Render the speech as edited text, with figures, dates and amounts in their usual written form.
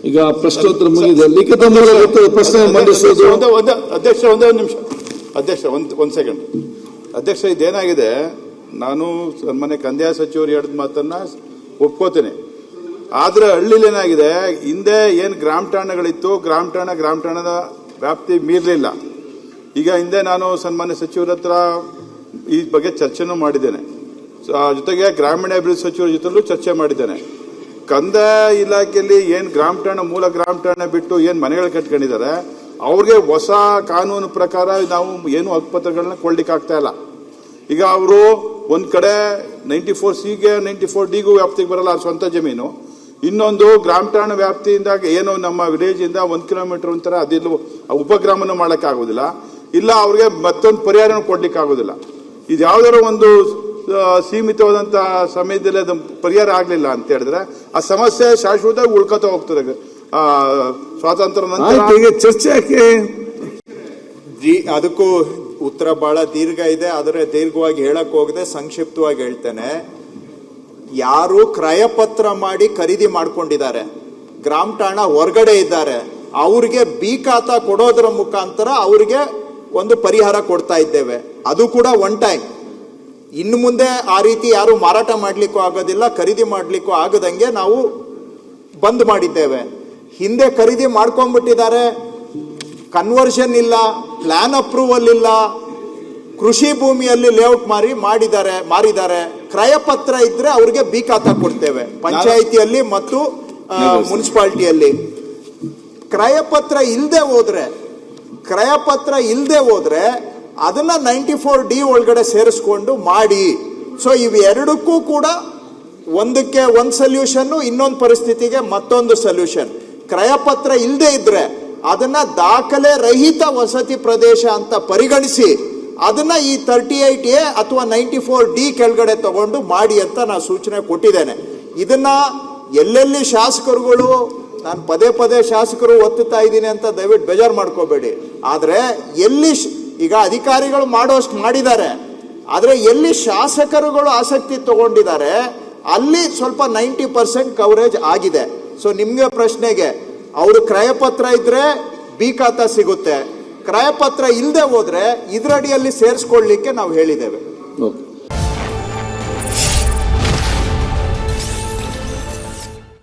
ಈಗ ಪ್ರಶ್ನೋತ್ತರ ಮುಗಿದಿದೆ. ಲಿಖಿತ ಮೂಲಕ ಪ್ರಶ್ನೆ ಮಂಡಿಸುವುದು. ಅಧ್ಯಕ್ಷ ಒಂದೇ ಒಂದು ನಿಮಿಷ. ಅಧ್ಯಕ್ಷ ಒಂದು ಸೆಕೆಂಡ್. ಅಧ್ಯಕ್ಷ, ಇದೇನಾಗಿದೆ, ನಾನು ಮೊನ್ನೆ ಕಂದಾಯ ಸಚಿವರು ಹೇಳಿದ ಮಾತನ್ನ ಒಪ್ಕೋತೇನೆ. ಆದ್ರೆ ಹಳ್ಳಿಲಿ ಏನಾಗಿದೆ, ಹಿಂದೆ ಏನು ಗ್ರಾಮ ಠಾಣೆಗಳಿತ್ತು, ಗ್ರಾಮ ಠಾಣದ ವ್ಯಾಪ್ತಿ ಮೀರಲಿಲ್ಲ. ಈಗ ಹಿಂದೆ ನಾನು ಸನ್ಮಾನ್ಯ ಸಚಿವರ ಹತ್ರ ಈ ಬಗ್ಗೆ ಚರ್ಚೆನೂ ಮಾಡಿದ್ದೇನೆ. ಜೊತೆಗೆ ಗ್ರಾಮೀಣಾಭಿವೃದ್ಧಿ ಸಚಿವರ ಜೊತೆಲೂ ಚರ್ಚೆ ಮಾಡಿದ್ದೇನೆ. ಕಂದಾಯ ಇಲಾಖೆಯಲ್ಲಿ ಏನು ಮೂಲ ಗ್ರಾಮ ಠಾಣೆ ಬಿಟ್ಟು ಏನು ಮನೆಗಳು ಕಟ್ಕೊಂಡಿದ್ದಾರೆ, ಅವ್ರಿಗೆ ಹೊಸ ಕಾನೂನು ಪ್ರಕಾರ ನಾವು ಏನು ಹಕ್ಕುಪತ್ರಗಳನ್ನ ಕೊಡ್ಲಿಕ್ಕೆ ಆಗ್ತಾ ಇಲ್ಲ. ಈಗ ಅವರು ಒಂದ್ ಕಡೆ 94C 94D ವ್ಯಾಪ್ತಿಗೆ ಬರಲ್ಲ, ಸ್ವಂತ ಜಮೀನು. ಇನ್ನೊಂದು ಗ್ರಾಮ ಠಾಣೆ ವ್ಯಾಪ್ತಿಯಿಂದ ಏನು ನಮ್ಮ ವಿಲೇಜ್ ಇಂದ 1 ಕಿಲೋಮೀಟರ್ ಒಂಥರ ಅದಿಲ್ಲ, ಉಪಗ್ರಾಮನ ಮಾಡಕ್ ಆಗೋದಿಲ್ಲ, ಇಲ್ಲ ಅವ್ರಿಗೆ ಮತ್ತೊಂದು ಪರಿಹಾರ ಕೊಡ್ಲಿಕ್ಕೆ ಆಗೋದಿಲ್ಲ. ಇದು ಯಾವ್ದಾದ್ರು ಒಂದು ಸೀಮಿತವಾದಂತಹ ಸಮಯದಲ್ಲಿ ಅದು ಪರಿಹಾರ ಆಗ್ಲಿಲ್ಲ ಅಂತ ಹೇಳಿದ್ರೆ ಆ ಸಮಸ್ಯೆ ಶಾಶ್ವತವಾಗಿ ಉಳ್ಕೊತಾ ಹೋಗ್ತದೆ. ಸ್ವಾತಂತ್ರ್ಯ ನಂತರ ಚರ್ಚೆ ಯಾಕೆ? ಅದಕ್ಕೂ ಉತ್ತರ ಬಹಳ ದೀರ್ಘ ಇದೆ, ಆದರೆ ದೀರ್ಘವಾಗಿ ಹೇಳಕ್ ಹೋಗದೆ ಸಂಕ್ಷಿಪ್ತವಾಗಿ ಹೇಳ್ತೇನೆ. ಯಾರು ಕ್ರಯಪತ್ರ ಮಾಡಿ ಖರೀದಿ ಮಾಡ್ಕೊಂಡಿದ್ದಾರೆ, ಗ್ರಾಮ ಠಾಣಾ ಹೊರಗಡೆ ಇದ್ದಾರೆ, ಅವ್ರಿಗೆ ಬಿ ಖಾತಾ ಕೊಡೋದ್ರ ಮುಖಾಂತರ ಅವ್ರಿಗೆ ಒಂದು ಪರಿಹಾರ ಕೊಡ್ತಾ ಇದ್ದೇವೆ. ಅದು ಕೂಡ ಒನ್ ಟೈಮ್. ಇನ್ನು ಮುಂದೆ ಆ ರೀತಿ ಯಾರು ಮಾರಾಟ ಮಾಡ್ಲಿಕ್ಕೂ ಆಗೋದಿಲ್ಲ, ಖರೀದಿ ಮಾಡ್ಲಿಕ್ಕೂ ಆಗದಂಗೆ ನಾವು ಬಂದ್ ಮಾಡಿದ್ದೇವೆ. ಹಿಂದೆ ಖರೀದಿ ಮಾಡ್ಕೊಂಡ್ಬಿಟ್ಟಿದ್ದಾರೆ, ಕನ್ವರ್ಷನ್ ಇಲ್ಲ, ಪ್ಲಾನ್ ಅಪ್ರೂವಲ್ ಇಲ್ಲ, ಕೃಷಿ ಭೂಮಿಯಲ್ಲಿ ಲೇಔಟ್ ಮಾರಿದ್ದಾರೆ. ಕ್ರಯಪತ್ರ ಇದ್ರೆ ಅವ್ರಿಗೆ ಬಿ ಖಾತಾ ಕೊಡ್ತೇವೆ ಪಂಚಾಯಿತಿಯಲ್ಲಿ ಮತ್ತು ಮುನ್ಸಿಪಾಲಿಟಿಯಲ್ಲಿ. ಕ್ರಯಪತ್ರ ಇಲ್ಲದೆ ಹೋದ್ರೆ ಅದನ್ನ 94D ಒಳಗಡೆ ಸೇರಿಸ್ಕೊಂಡು ಮಾಡಿ. ಸೊ ಇವೆರಡಕ್ಕೂ ಕೂಡ ಒಂದಕ್ಕೆ ಒಂದು ಸೊಲ್ಯೂಷನ್, ಇನ್ನೊಂದು ಪರಿಸ್ಥಿತಿಗೆ ಮತ್ತೊಂದು ಸೊಲ್ಯೂಷನ್. ಕ್ರಯಪತ್ರ ಇಲ್ಲದೆ ಇದ್ರೆ ಅದನ್ನ ದಾಖಲೆ ರಹಿತ ವಸತಿ ಪ್ರದೇಶ ಅಂತ ಪರಿಗಣಿಸಿ ಅದನ್ನ ಈ 38A ಅಥವಾ 94D ಕೆಳಗಡೆ ತಗೊಂಡು ಮಾಡಿ ಅಂತ ನಾನು ಸೂಚನೆ ಕೊಟ್ಟಿದ್ದೇನೆ. ಇದನ್ನ ಎಲ್ಲೆಲ್ಲಿ ಶಾಸಕರುಗಳು, ನಾನು ಪದೇ ಶಾಸಕರು ಒತ್ತುತ್ತಾ ಇದ್ದೀನಿ ಅಂತ ದಯವಿಟ್ಟು ಬೇಜಾರು ಮಾಡ್ಕೋಬೇಡಿ, ಆದ್ರೆ ಎಲ್ಲಿ ಈಗ ಅಧಿಕಾರಿಗಳು ಮಾಡೋಷ್ಟು ಮಾಡಿದ್ದಾರೆ, ಆದ್ರೆ ಎಲ್ಲಿ ಶಾಸಕರುಗಳು ಆಸಕ್ತಿ ತಗೊಂಡಿದ್ದಾರೆ ಅಲ್ಲಿ ಸ್ವಲ್ಪ 90% ಕವರೇಜ್ ಆಗಿದೆ. ಸೊ ನಿಮ್ಗೆ ಪ್ರಶ್ನೆಗೆ, ಅವರು ಕ್ರಯಪತ್ರ ಇದ್ರೆ ಬಿ ಖಾತಾ ಸಿಗುತ್ತೆ, ಕ್ರಯಪತ್ರ ಇಲ್ಲದೆ ಹೋದ್ರೆ ಇದರಡಿಯಲ್ಲಿ ಸೇರಿಸ್ಕೊಳ್ಳಿಕ್ಕೆ ನಾವು ಹೇಳಿದ್ದೇವೆ.